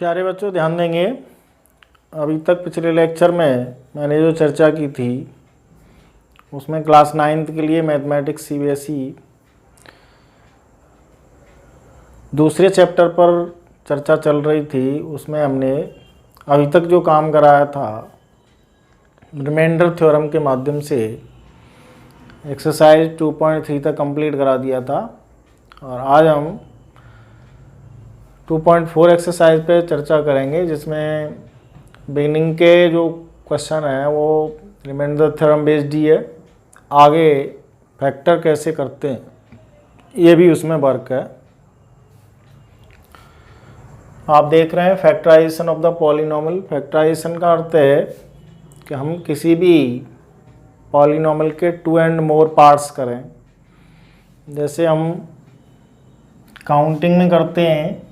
प्यारे बच्चों ध्यान देंगे। अभी तक पिछले लेक्चर में मैंने जो चर्चा की थी उसमें क्लास 9th के लिए मैथमेटिक्स सीबीएसई दूसरे चैप्टर पर चर्चा चल रही थी। उसमें हमने अभी तक जो काम कराया था रिमाइंडर थ्योरम के माध्यम से एक्सरसाइज 2.3 तक कंप्लीट करा दिया था और आज हम 2.4 एक्सरसाइज पे चर्चा करेंगे, जिसमें बिगिनिंग के जो क्वेश्चन है वो रिमाइंडर थ्योरम बेस्ड ही है। आगे फैक्टर कैसे करते हैं ये भी उसमें वर्क है। आप देख रहे हैं factorisation of the polynomial. Factorisation का अर्थ है कि हम किसी भी पॉलिनॉमियल के 2 एंड मोर पार्ट्स करें। जैसे हम काउंटिंग में करते हैं,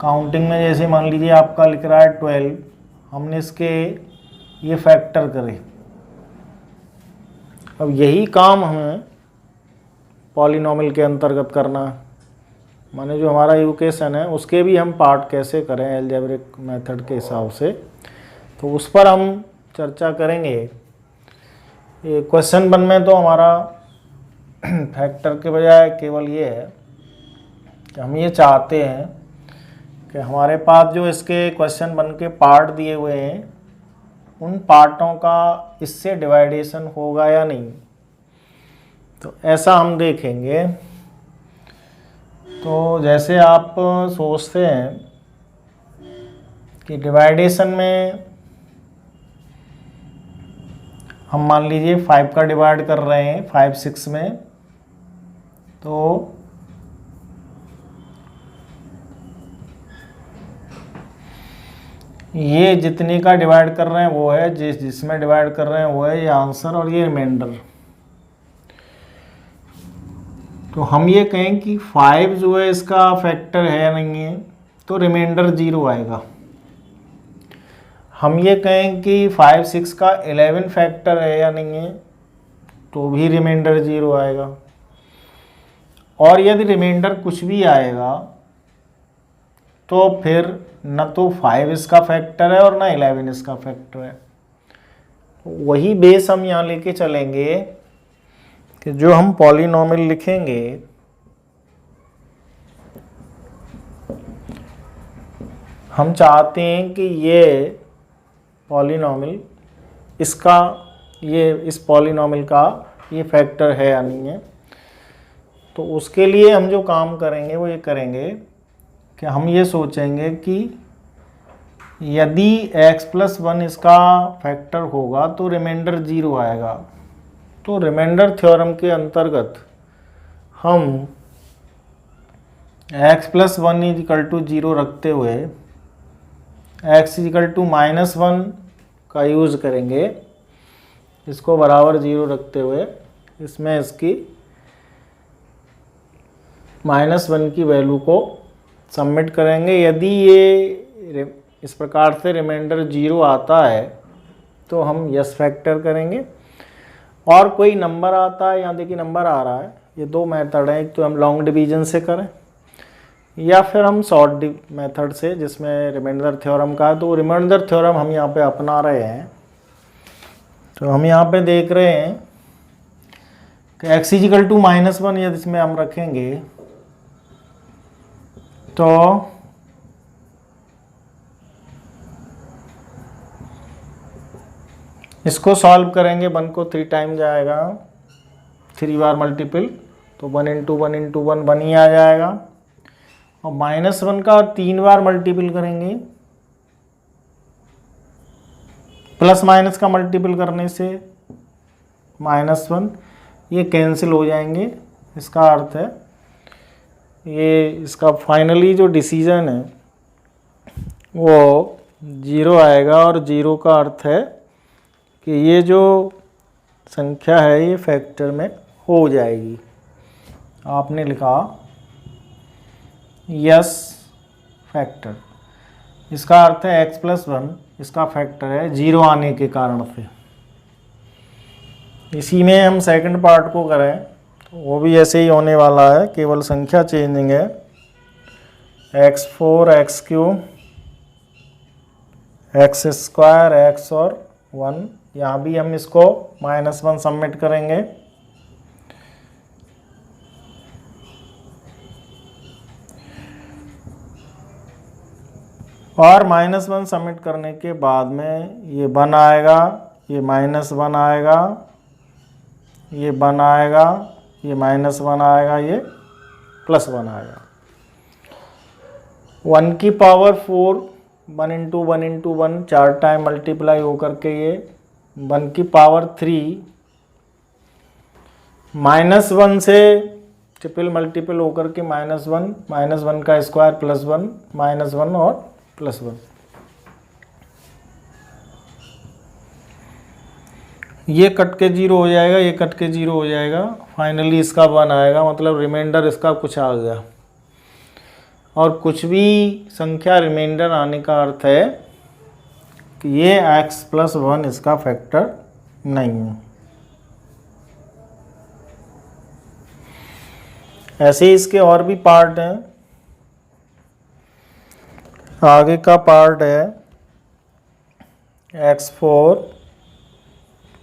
काउंटिंग में जैसे मान लीजिए आपका लिख रहा है 12, हमने इसके ये फैक्टर करे। अब यही काम हमें पॉलिनॉमियल के अंतर्गत करना है, माने जो हमारा इक्वेशन है उसके भी हम पार्ट कैसे करें अलजेब्रिक मेथड के हिसाब से, तो उस पर हम चर्चा करेंगे। ये क्वेश्चन 1 में तो हमारा फैक्टर के बजाय केवल ये है कि हम ये चाहते हैं कि हमारे पास जो इसके क्वेश्चन 1 के पार्ट दिए हुए हैं उन पार्टों का इससे डिवाइडेशन होगा या नहीं, तो ऐसा हम देखेंगे। तो जैसे आप सोचते हैं कि डिवाइडेशन में हम मान लीजिए 5 का डिवाइड कर रहे हैं 5 6 में, तो ये जितने का डिवाइड कर रहे हैं वो है, जिसमें डिवाइड कर रहे हैं वो है ये आंसर और ये रिमाइंडर। तो हम ये कहें कि 5 जो है इसका फैक्टर है या नहीं है, तो रिमाइंडर 0 आएगा। हम ये कहें कि 5 6 का 11 फैक्टर है या नहीं है, तो भी रिमाइंडर 0 आएगा। और यदि रिमाइंडर कुछ भी आएगा तो फिर न तो 5 इसका फैक्टर है और ना 11 इसका फैक्टर है। वही बेस हम यहाँ लेके चलेंगे कि जो हम पॉलिनॉमियल लिखेंगे हम चाहते हैं कि ये पॉलिनॉमियल इसका ये इस पॉलिनॉमियल का ये फैक्टर है या नहीं है। तो उसके लिए हम जो काम करेंगे वो ये करेंगे कि हम ये सोचेंगे कि यदि x+1 इसका फैक्टर होगा तो रिमाइंडर 0 आएगा। तो रिमाइंडर थ्योरम के अंतर्गत हम x+1 = 0 रखते हुए x = -1 का यूज़ करेंगे। इसको बराबर 0 रखते हुए इसमें इसकी -1 की वैल्यू को सबमिट करेंगे। यदि ये इस प्रकार से रिमाइंडर 0 आता है तो हम यस फैक्टर करेंगे, और कोई नंबर आता है, यहाँ देखिए नंबर आ रहा है, ये 2 मेथड हैं। एक तो हम लॉन्ग डिवीजन से करें या फिर हम शॉर्ट मेथड से जिसमें रिमाइंडर थ्योरम का है। तो रिमाइंडर थ्योरम हम यहाँ पे अपना रहे हैं। तो हम यहाँ पे देख रहे हैं कि x = -1 यदि इसमें हम रखेंगे तो इसको सॉल्व करेंगे। 1 को 3 टाइम जाएगा, 3 बार मल्टीपल, तो 1 × 1 × 1 1 ही आ जाएगा। और -1 का 3 बार मल्टीपल करेंगे, प्लस माइनस का मल्टीपल करने से -1 ये कैंसिल हो जाएंगे। इसका अर्थ है ये इसका फाइनली जो डिसीजन है वो 0 आएगा। और 0 का अर्थ है कि ये जो संख्या है ये फैक्टर में हो जाएगी। आपने लिखा यस फैक्टर, इसका अर्थ है x+1 इसका फैक्टर है 0 आने के कारण से। इसी में हम सेकंड पार्ट को करें तो वो भी ऐसे ही होने वाला है, केवल संख्या चेंजिंग है। x4 x3 x square x और 1, यहाँ भी हम इसको -1 सबमिट करेंगे। और -1 सबमिट करने के बाद में ये 1 आएगा, ये -1 आएगा, ये 1 आएगा, ये -1 आएगा, ये +1 आएगा। 1 की power 4 1 into 1 into 1 4 time multiply होकर के ये 1 की पावर 3 -1 से ट्रिपल मल्टीपल होकर के -1 का स्क्वायर +1 -1 और +1। ये कट के 0 हो जाएगा, ये कट के 0 हो जाएगा, फाइनली इसका 1 आएगा, मतलब रिमाइंडर इसका कुछ आ गया। और कुछ भी संख्या रिमाइंडर आने का अर्थ है कि ये x + 1 इसका फैक्टर नहीं है। ऐसे ही इसके और भी पार्ट हैं। आगे का पार्ट है x4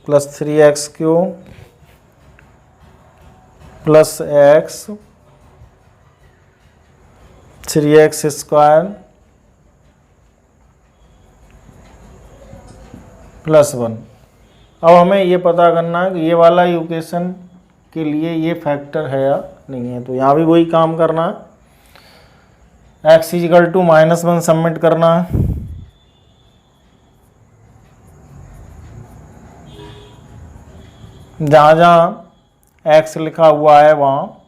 + 3x³ + x 3x² +1। अब हमें ये पता करना है कि ये वाला इक्वेशन के लिए ये फैक्टर है या नहीं है। तो यहाँ भी वही काम करना है, x = -1 सबमिट करना है। जहाँ जहाँ x लिखा हुआ है वहाँ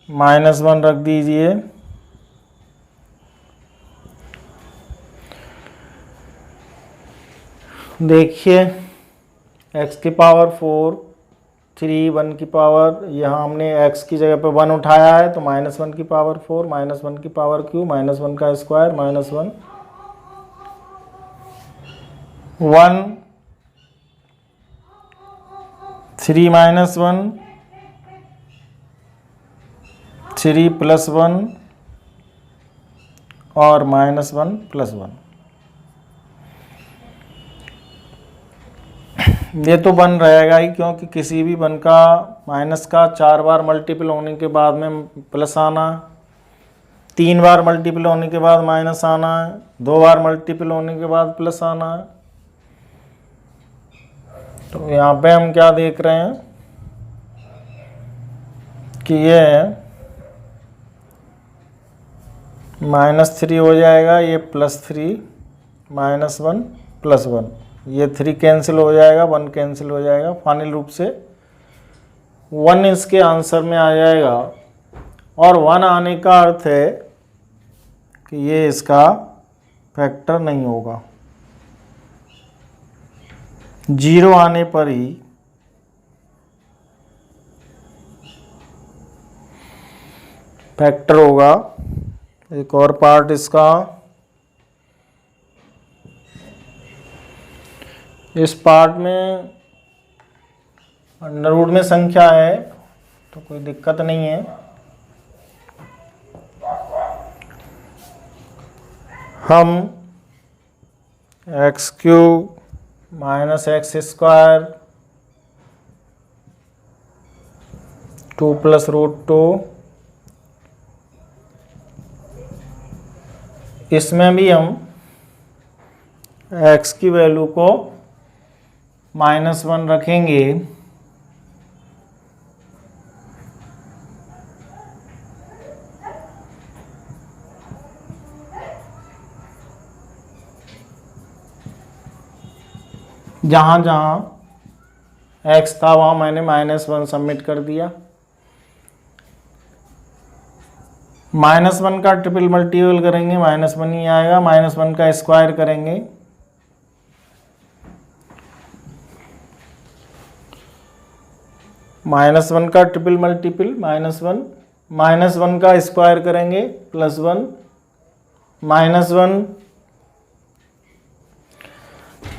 -1 रख दीजिए। देखिए x की पावर 4 3 1 की पावर, यहाँ हमने x की जगह पे 1 उठाया है तो -1 की पावर 4 -1 की पावर क्यू -1 का स्क्वायर -1 1 3 -1 3 +1 और -1 +1। ये तो 1 रहेगा ही, क्योंकि किसी भी 1 का माइनस का 4 बार मल्टीपल होने के बाद में प्लस आना, 3 बार मल्टीपल होने के बाद माइनस आना है, 2 बार मल्टीपल होने के बाद प्लस आना है। तो यहाँ पे हम क्या देख रहे हैं कि ये -3 हो जाएगा, ये +3 -1 +1, ये 3 कैंसिल हो जाएगा, 1 कैंसिल हो जाएगा, फाइनल रूप से 1 इसके आंसर में आ जाएगा। और 1 आने का अर्थ है कि ये इसका फैक्टर नहीं होगा। 0 आने पर ही फैक्टर होगा। एक और पार्ट इसका, इस पार्ट में अंडरवुड में संख्या है तो कोई दिक्कत नहीं है। हम x³ - x² 2 + √2, इसमें भी हम x की वैल्यू को -1 रखेंगे। जहाँ जहाँ x था वहाँ मैंने -1 सबमिट कर दिया। -1 का ट्रिपल मल्टीपल करेंगे -1 ही आएगा, -1 का स्क्वायर करेंगे -1 का ट्रिपल मल्टीपल -1 का स्क्वायर करेंगे +1 -1।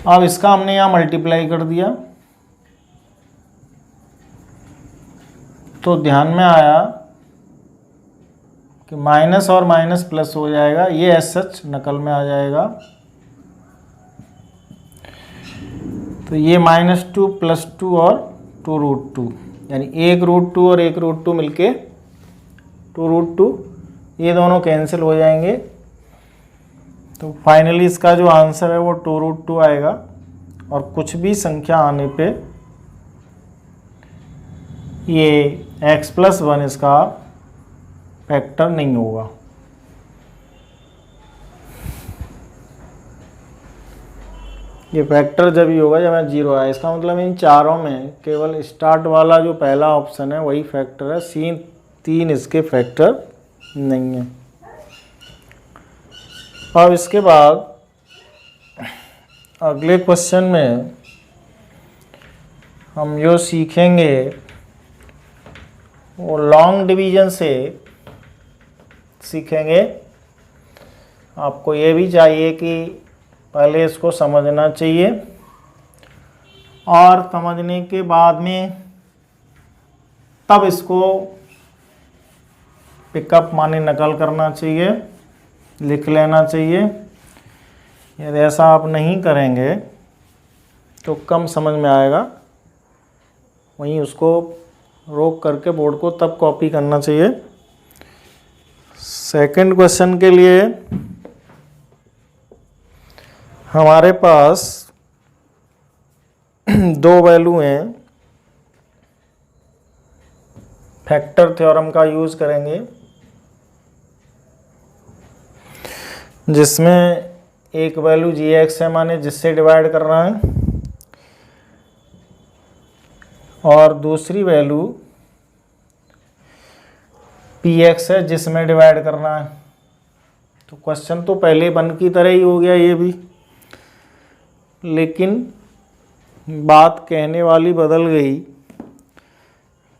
अब इसका हमने यहाँ मल्टीप्लाई कर दिया तो ध्यान में आया कि माइनस और माइनस प्लस हो जाएगा, ये एस सच नकल में आ जाएगा। तो ये -2 + 2 और 2√2, यानी 1√2 और 1√2 मिलके 2√2, ये दोनों कैंसिल हो जाएंगे। तो फाइनली इसका जो आंसर है वो 2√2 आएगा। और कुछ भी संख्या आने पे ये x+1 इसका फैक्टर नहीं होगा। ये फैक्टर जब ही होगा जब 0 आए। इसका मतलब इन चारों में केवल स्टार्ट वाला जो पहला ऑप्शन है वही फैक्टर है, तीन इसके फैक्टर नहीं है। अब इसके बाद अगले क्वेश्चन में हम जो सीखेंगे वो लॉन्ग डिवीजन से सीखेंगे। आपको ये भी चाहिए कि पहले इसको समझना चाहिए और समझने के बाद में तब इसको पिकअप माने नकल करना चाहिए, लिख लेना चाहिए। यदि ऐसा आप नहीं करेंगे तो कम समझ में आएगा, वहीं उसको रोक करके बोर्ड को तब कॉपी करना चाहिए। सेकंड क्वेश्चन के लिए हमारे पास दो वैल्यू हैं, फैक्टर थ्योरम का यूज करेंगे, जिसमें एक वैल्यू gx है माने जिससे डिवाइड करना है, और दूसरी वैल्यू px है जिसमें डिवाइड करना है। तो क्वेश्चन तो पहले 1 की तरह ही हो गया ये भी, लेकिन बात कहने वाली बदल गई।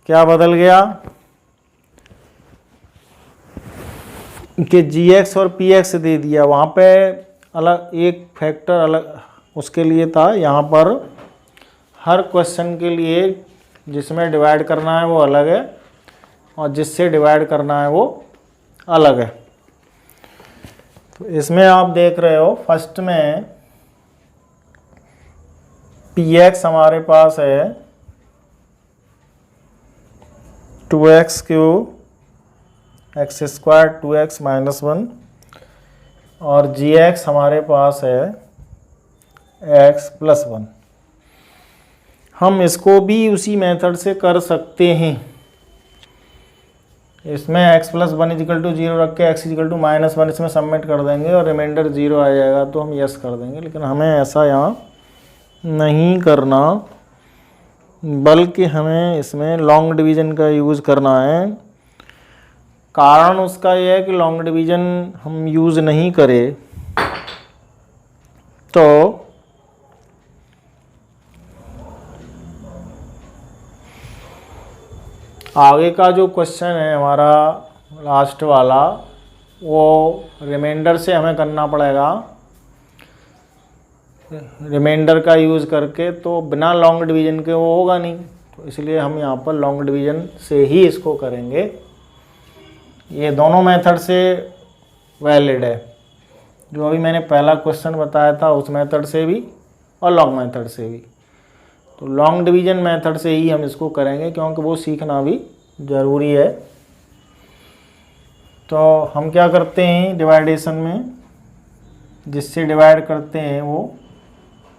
क्या बदल गया कि gx और px दे दिया, वहाँ पे अलग एक फैक्टर अलग उसके लिए था। यहाँ पर हर क्वेश्चन के लिए जिसमें डिवाइड करना है वो अलग है और जिससे डिवाइड करना है वो अलग है। तो इसमें आप देख रहे हो फर्स्ट में px हमारे पास है 2x³ x² 2x - 1 और gx हमारे पास है x+1। हम इसको भी उसी मेथड से कर सकते हैं। इसमें x+1 = 0 रख के x = -1 इसमें सबमिट कर देंगे और रिमाइंडर 0 आ जाएगा तो हम यस कर देंगे। लेकिन हमें ऐसा यहाँ नहीं करना, बल्कि हमें इसमें लॉन्ग डिवीज़न का यूज़ करना है। कारण उसका यह है कि लॉन्ग डिवीज़न हम यूज़ नहीं करें तो आगे का जो क्वेश्चन है हमारा लास्ट वाला, वो रिमाइंडर से हमें करना पड़ेगा, रिमाइंडर का यूज़ करके। तो बिना लॉन्ग डिवीज़न के वो होगा नहीं, तो इसलिए हम यहाँ पर लॉन्ग डिवीज़न से ही इसको करेंगे। ये दोनों मेथड से वैलिड है, जो अभी मैंने पहला क्वेश्चन बताया था उस मेथड से भी और लॉन्ग मेथड से भी। तो लॉन्ग डिवीज़न मेथड से ही हम इसको करेंगे क्योंकि वो सीखना भी ज़रूरी है। तो हम क्या करते हैं डिवाइडेशन में, जिससे डिवाइड करते हैं वो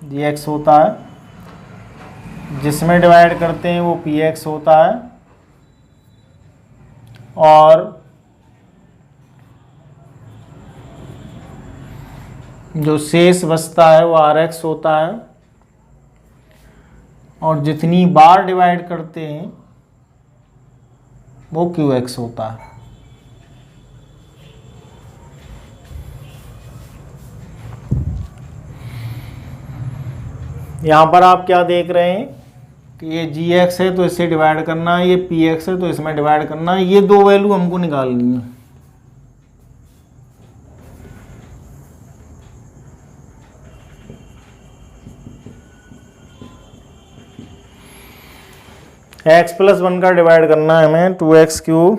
gx होता है, जिसमें डिवाइड करते हैं वो px होता है, और जो शेष बचता है वो rx होता है, और जितनी बार डिवाइड करते हैं वो qx होता है। यहाँ पर आप क्या देख रहे हैं कि ये gx है तो इससे डिवाइड करना है, ये px है तो इसमें डिवाइड करना है। ये दो वैल्यू हमको निकालनी है। x+1 का डिवाइड करना है हमें 2x³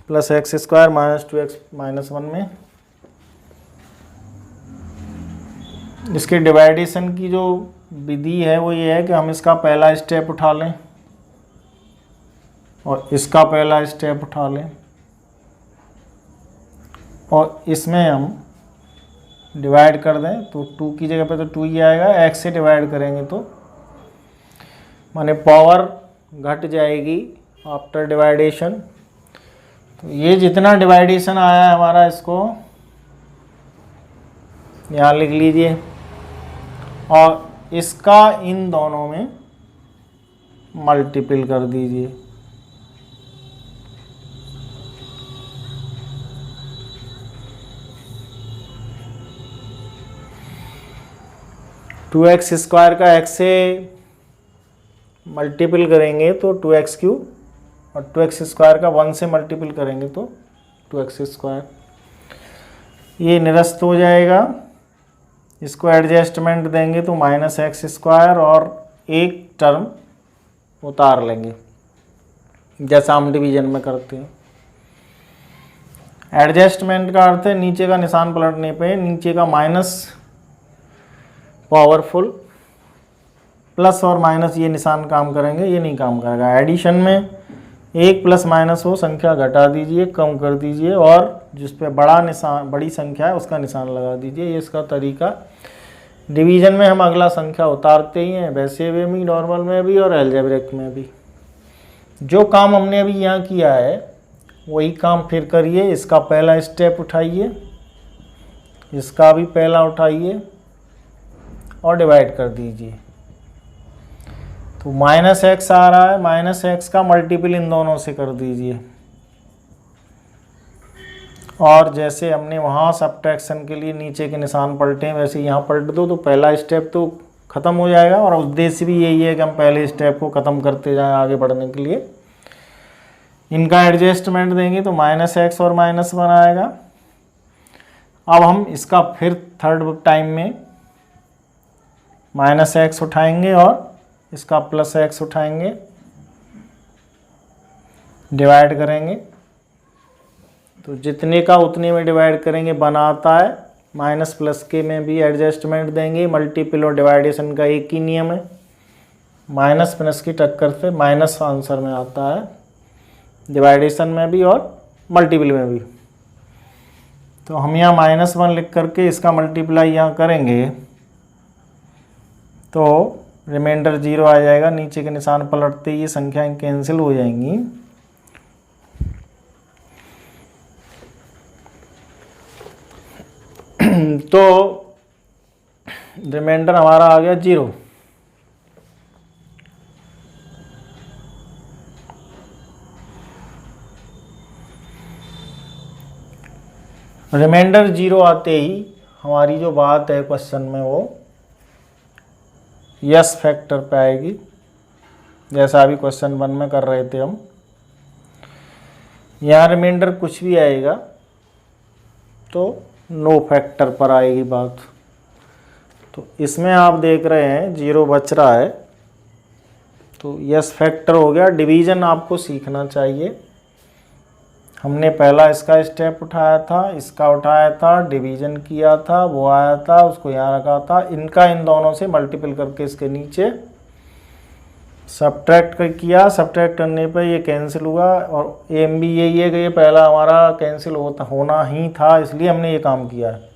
plus x square minus 2x minus 1 में। इसके डिवाइडेशन की जो विधि है वो ये है कि हम इसका पहला स्टेप उठा लें और इसका पहला स्टेप उठा लें और इसमें हम डिवाइड कर दें, तो 2 की जगह पे तो 2 ही आएगा, x से डिवाइड करेंगे तो माने पावर घट जाएगी आफ्टर डिवाइडेशन। तो ये जितना डिवाइडेशन आया है हमारा, इसको यहाँ लिख लीजिए और इसका इन दोनों में मल्टीपल कर दीजिए। टू एक्स स्क्वायर का x से मल्टीपल करेंगे तो 2x क्यूब और 2x स्क्वायर का 1 से मल्टीपल करेंगे तो 2x स्क्वायर, ये निरस्त हो जाएगा। इसको एडजस्टमेंट देंगे तो माइनस एक्स स्क्वायर और एक टर्म उतार लेंगे जैसा हम डिवीजन में करते हैं। एडजस्टमेंट का अर्थ है नीचे का निशान पलटने पे नीचे का माइनस पावरफुल, प्लस और माइनस ये निशान काम करेंगे, ये नहीं काम करेगा। एडिशन में एक प्लस माइनस हो, संख्या घटा दीजिए, कम कर दीजिए और जिस पे बड़ा निशान बड़ी संख्या है उसका निशान लगा दीजिए। ये इसका तरीका। डिवीजन में हम अगला संख्या उतारते ही हैं, वैसे वे भी, नॉर्मल में भी और अलजेब्रिक में भी। जो काम हमने अभी यहाँ किया है वही काम फिर करिए। इसका पहला स्टेप उठाइए, इसका भी पहला उठाइए और डिवाइड कर दीजिए। तो माइनस एक्स आ रहा है, माइनस एक्स का मल्टीपल इन दोनों से कर दीजिए और जैसे हमने वहाँ सब्ट्रैक्शन के लिए नीचे के निशान पलटे हैं वैसे यहाँ पलट दो, तो पहला स्टेप तो ख़त्म हो जाएगा। और उद्देश्य भी यही है कि हम पहले स्टेप को ख़त्म करते जाएं आगे बढ़ने के लिए। इनका एडजस्टमेंट देंगे तो माइनस एक्स और माइनस 1 आएगा। अब हम इसका फिर थर्ड टाइम में माइनस एक्स उठाएंगे और इसका प्लस एक्स उठाएंगे, डिवाइड करेंगे तो जितने का उतने में डिवाइड करेंगे बना आता है। माइनस प्लस के में भी एडजस्टमेंट देंगे। मल्टीपल और डिवाइडेशन का एक ही नियम है, माइनस प्लस की टक्कर से माइनस आंसर में आता है, डिवाइडेशन में भी और मल्टीपल में भी। तो हम यहाँ -1 लिख करके इसका मल्टीप्लाई यहाँ करेंगे तो रिमाइंडर 0 आ जाएगा। नीचे के निशान पलटते ही ये संख्याएं कैंसिल हो जाएंगी। तो रिमाइंडर हमारा आ गया 0। रिमाइंडर 0 आते ही हमारी जो बात है क्वेश्चन में वो यस फैक्टर पे आएगी, जैसा अभी क्वेश्चन 1 में कर रहे थे हम। यहाँ रिमाइंडर कुछ भी आएगा तो नो फैक्टर पर आएगी बात। तो इसमें आप देख रहे हैं 0 बच रहा है तो यस फैक्टर हो गया। डिवीज़न आपको सीखना चाहिए। हमने पहला इसका स्टेप उठाया था, इसका उठाया था, डिवीज़न किया था, वो आया था, उसको यहाँ रखा था, इनका इन दोनों से मल्टीपल करके इसके नीचे सब्ट्रैक्ट किया। सब्ट्रैक्ट करने पर ये कैंसिल हुआ और एम भी यही है कि ये पहला हमारा कैंसिल होना ही था, इसलिए हमने ये काम किया है।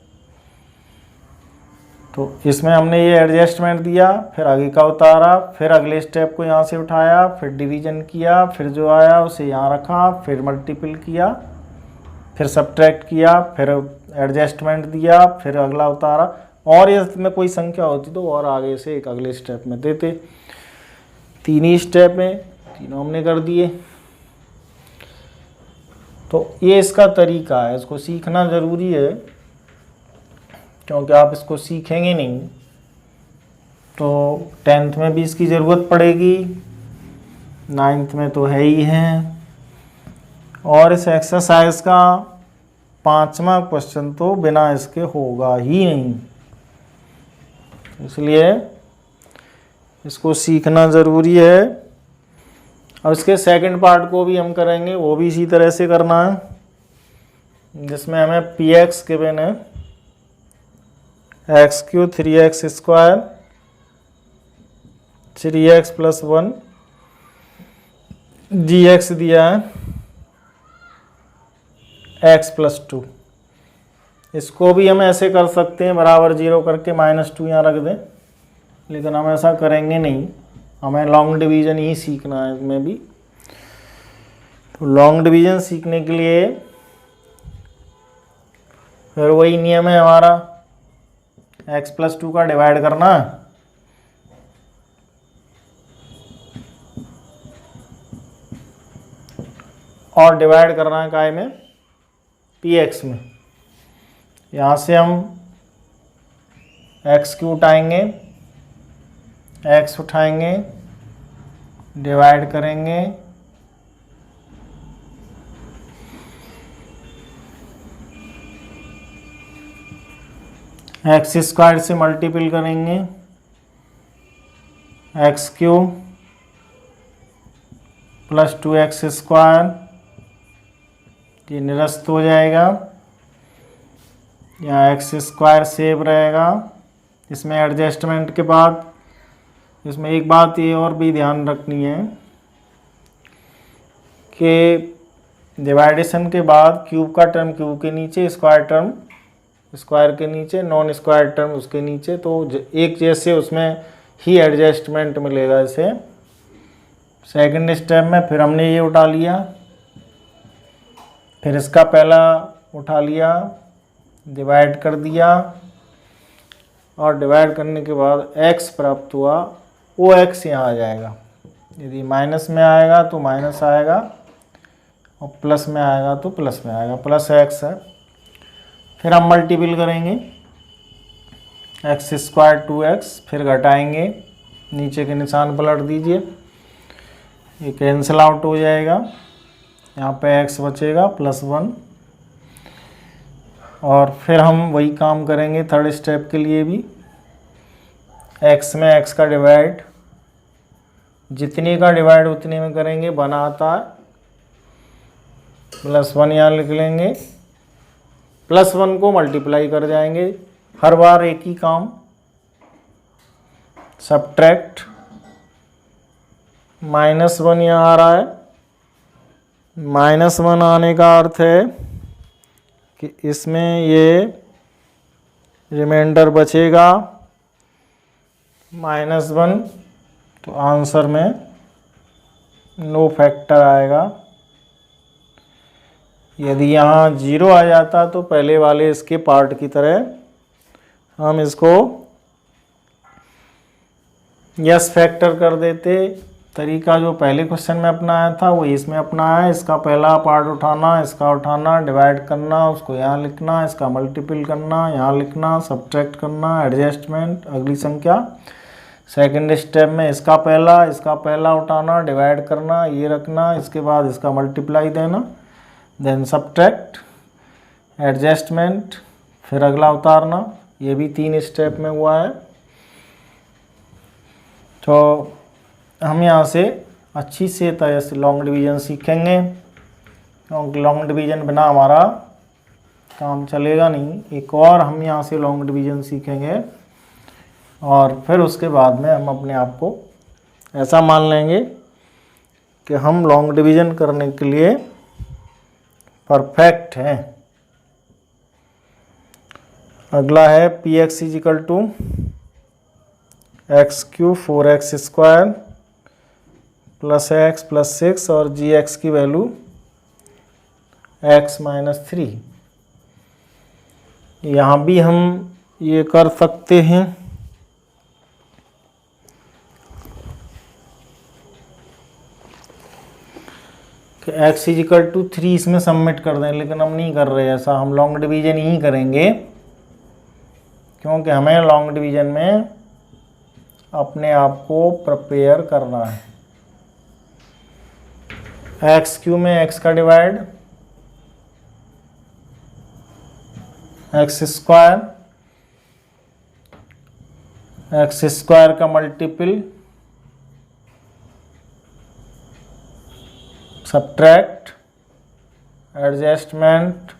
तो इसमें हमने ये एडजस्टमेंट दिया, फिर आगे का उतारा, फिर अगले स्टेप को यहाँ से उठाया, फिर डिवीज़न किया, फिर जो आया उसे यहाँ रखा, फिर मल्टीपल किया, फिर सब्ट्रैक्ट किया, फिर एडजस्टमेंट दिया, फिर अगला उतारा। और इसमें कोई संख्या होती तो और आगे से एक अगले स्टेप में देते। 3 ही स्टेप में तीनों हमने कर दिए। तो ये इसका तरीका है, इसको सीखना ज़रूरी है क्योंकि आप इसको सीखेंगे नहीं तो 10th में भी इसकी ज़रूरत पड़ेगी, 9th में तो है ही है। और इस एक्सरसाइज का 5वां क्वेश्चन तो बिना इसके होगा ही नहीं, इसलिए इसको सीखना ज़रूरी है। अब इसके सेकंड पार्ट को भी हम करेंगे, वो भी इसी तरह से करना है, जिसमें हमें पी एक्स गिवन है x Q 3x square 3x plus 1 जी एक्स दिया है x प्लस 2। इसको भी हम ऐसे कर सकते हैं बराबर 0 करके -2 यहाँ रख दें, लेकिन हम ऐसा करेंगे नहीं, हमें लॉन्ग डिवीज़न ही सीखना है इसमें भी। तो लॉन्ग डिवीज़न सीखने के लिए फिर वही नियम है हमारा, x प्लस 2 का डिवाइड करना और डिवाइड करना है काय में, पी एक्स में। यहाँ से हम एक्स क्यू उठाएंगे, एक्स उठाएंगे, डिवाइड करेंगे, एक्स स्क्वायर से मल्टीपल करेंगे, x Q plus 2x square, ये निरस्त हो जाएगा, यहाँ एक्स स्क्वायर सेव रहेगा। इसमें एडजस्टमेंट के बाद इसमें एक बात ये और भी ध्यान रखनी है कि डिवाइडेशन के बाद क्यूब का टर्म क्यूब के नीचे, स्क्वायर टर्म स्क्वायर के नीचे, नॉन स्क्वायर टर्म उसके नीचे, तो एक जैसे उसमें ही एडजस्टमेंट मिलेगा इसे। सेकंड स्टेप में फिर हमने ये उठा लिया, फिर इसका पहला उठा लिया, डिवाइड कर दिया, और डिवाइड करने के बाद x प्राप्त हुआ, वो x यहाँ आ जाएगा। यदि माइनस में आएगा तो माइनस आएगा, और प्लस में आएगा तो प्लस में आएगा, प्लस x है। फिर हम मल्टीपल करेंगे, एक्स स्क्वायर 2x, फिर घटाएंगे, नीचे के निशान पलट दीजिए, ये कैंसिल आउट हो जाएगा, यहाँ पे x बचेगा +1। और फिर हम वही काम करेंगे थर्ड स्टेप के लिए भी, x में x का डिवाइड, जितने का डिवाइड उतने में करेंगे, बना आता है +1, यहाँ लिख लेंगे, +1 को मल्टीप्लाई कर जाएंगे, हर बार एक ही काम, सब्ट्रैक्ट, -1 यहाँ आ रहा है, -1 आने का अर्थ है कि इसमें ये रिमाइंडर बचेगा -1, तो आंसर में नो फैक्टर आएगा। यदि यहाँ 0 आ जाता तो पहले वाले इसके पार्ट की तरह हम इसको यस फैक्टर कर देते। तरीका जो पहले क्वेश्चन में अपनाया था वो इसमें अपनाया है, इसका पहला पार्ट उठाना, इसका उठाना, डिवाइड करना, उसको यहाँ लिखना, इसका मल्टीपल करना, यहाँ लिखना, सब्ट्रैक्ट करना, एडजस्टमेंट, अगली संख्या। सेकंड स्टेप में इसका पहला उठाना, डिवाइड करना, ये रखना, इसके बाद इसका मल्टीप्लाई देना, देन सब्ट्रैक्ट, एडजस्टमेंट, फिर अगला उतारना। ये भी 3 स्टेप में हुआ है। तो हम यहाँ से अच्छी से तरह से लॉन्ग डिवीज़न सीखेंगे, क्योंकि लॉन्ग डिवीज़न बिना हमारा काम चलेगा नहीं। एक और हम यहाँ से लॉन्ग डिवीज़न सीखेंगे, और फिर उसके बाद में हम अपने आप को ऐसा मान लेंगे कि हम लॉन्ग डिवीज़न करने के लिए परफेक्ट हैं। अगला है P x equal to x cube 4x square plus x plus 6 और जी एक्स की वैल्यू x माइनस 3। यहाँ भी हम ये कर सकते हैं कि x इजिकल टू 3 इसमें सबमिट कर दें, लेकिन हम नहीं कर रहे ऐसा, हम लॉन्ग डिवीज़न ही करेंगे, क्योंकि हमें लॉन्ग डिवीज़न में अपने आप को प्रिपेयर करना है। एक्स क्यू में x का डिवाइड, एक्स स्क्वायर का मल्टीपल, सब्ट्रैक्ट, एडजस्टमेंट,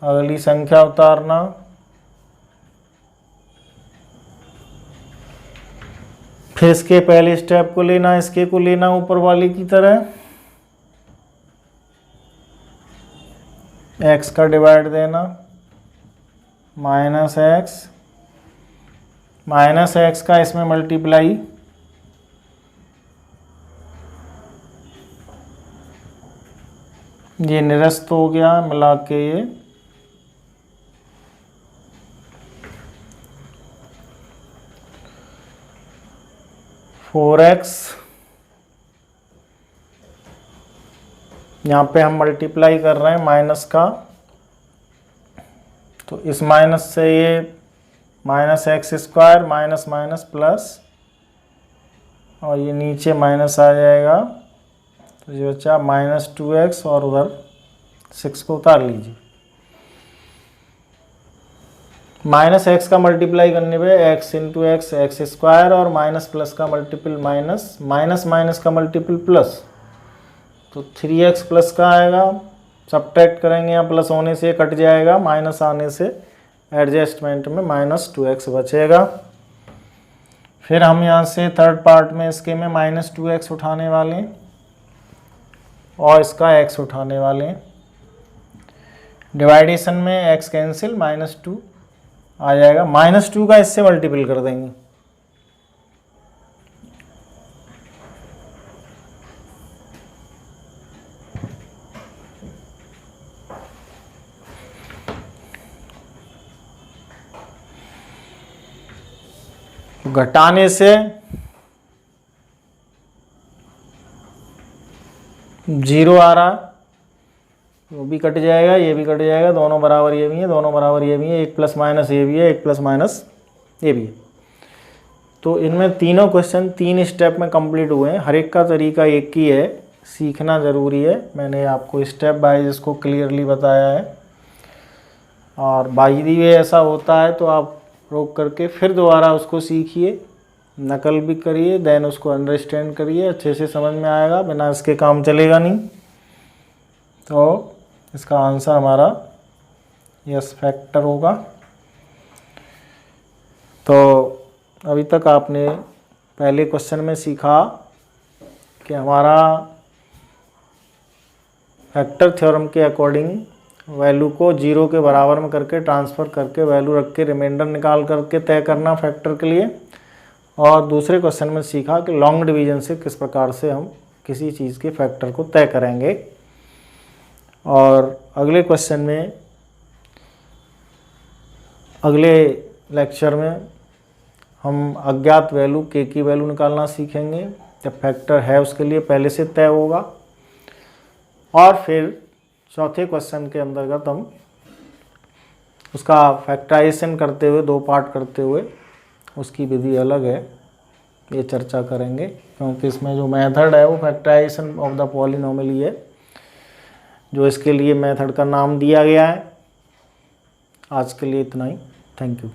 अगली संख्या उतारना, फिर इसके पहले स्टेप को लेना, इसके को लेना ऊपर वाली की तरह, x का डिवाइड देना, माइनस एक्स का इसमें मल्टीप्लाई, ये निरस्त हो गया मिला के ये 4x, यहाँ पे हम मल्टीप्लाई कर रहे हैं माइनस का, तो इस माइनस से ये minus x square minus minus plus, और ये नीचे माइनस आ जाएगा, तो ये बचा -2x और उधर 6 को उतार लीजिए। माइनस एक्स का मल्टीप्लाई करने पे x into x x square, और माइनस प्लस का मल्टीपल माइनस, माइनस माइनस का मल्टीपल प्लस, तो 3x प्लस का आएगा, सब्ट्रैक्ट करेंगे यहाँ प्लस होने से कट जाएगा, माइनस आने से एडजस्टमेंट में -2x बचेगा। फिर हम यहाँ से थर्ड पार्ट में इसके में -2x उठाने वाले हैं और इसका x उठाने वाले हैं। डिवाइडेशन में x कैंसिल, -2 आ जाएगा, -2 का इससे मल्टीपल कर देंगे, घटाने से 0 आ रहा, वो भी कट जाएगा, ये भी कट जाएगा, दोनों बराबर ये भी है, दोनों बराबर ये भी है, एक प्लस माइनस ये भी है, एक प्लस माइनस ये भी है। तो इनमें तीनों क्वेश्चन 3 स्टेप में कंप्लीट हुए हैं। हर एक का तरीका एक ही है, सीखना ज़रूरी है। मैंने आपको स्टेप बाय इसको क्लियरली बताया है, और बाई दी वे ऐसा होता है तो आप रोक करके फिर दोबारा उसको सीखिए, नकल भी करिए, देन उसको अंडरस्टैंड करिए, अच्छे से समझ में आएगा, बिना इसके काम चलेगा नहीं। तो इसका आंसर हमारा यस फैक्टर होगा। तो अभी तक आपने पहले क्वेश्चन में सीखा कि हमारा फैक्टर थ्योरम के अकॉर्डिंग वैल्यू को 0 के बराबर में करके ट्रांसफ़र करके वैल्यू रख के रिमाइंडर निकाल करके तय करना फैक्टर के लिए। और दूसरे क्वेश्चन में सीखा कि लॉन्ग डिवीजन से किस प्रकार से हम किसी चीज़ के फैक्टर को तय करेंगे। और अगले क्वेश्चन में, अगले लेक्चर में हम अज्ञात वैल्यू के की वैल्यू निकालना सीखेंगे, जब फैक्टर है उसके लिए पहले से तय होगा। और फिर चौथे क्वेश्चन के अंतर्गत हम उसका फैक्टराइजेशन करते हुए, 2 पार्ट करते हुए, उसकी विधि अलग है, ये चर्चा करेंगे, क्योंकि इसमें जो मेथड है वो फैक्टराइजेशन ऑफ द पॉलिनोमियल ही है, जो इसके लिए मेथड का नाम दिया गया है। आज के लिए इतना ही, थैंक यू।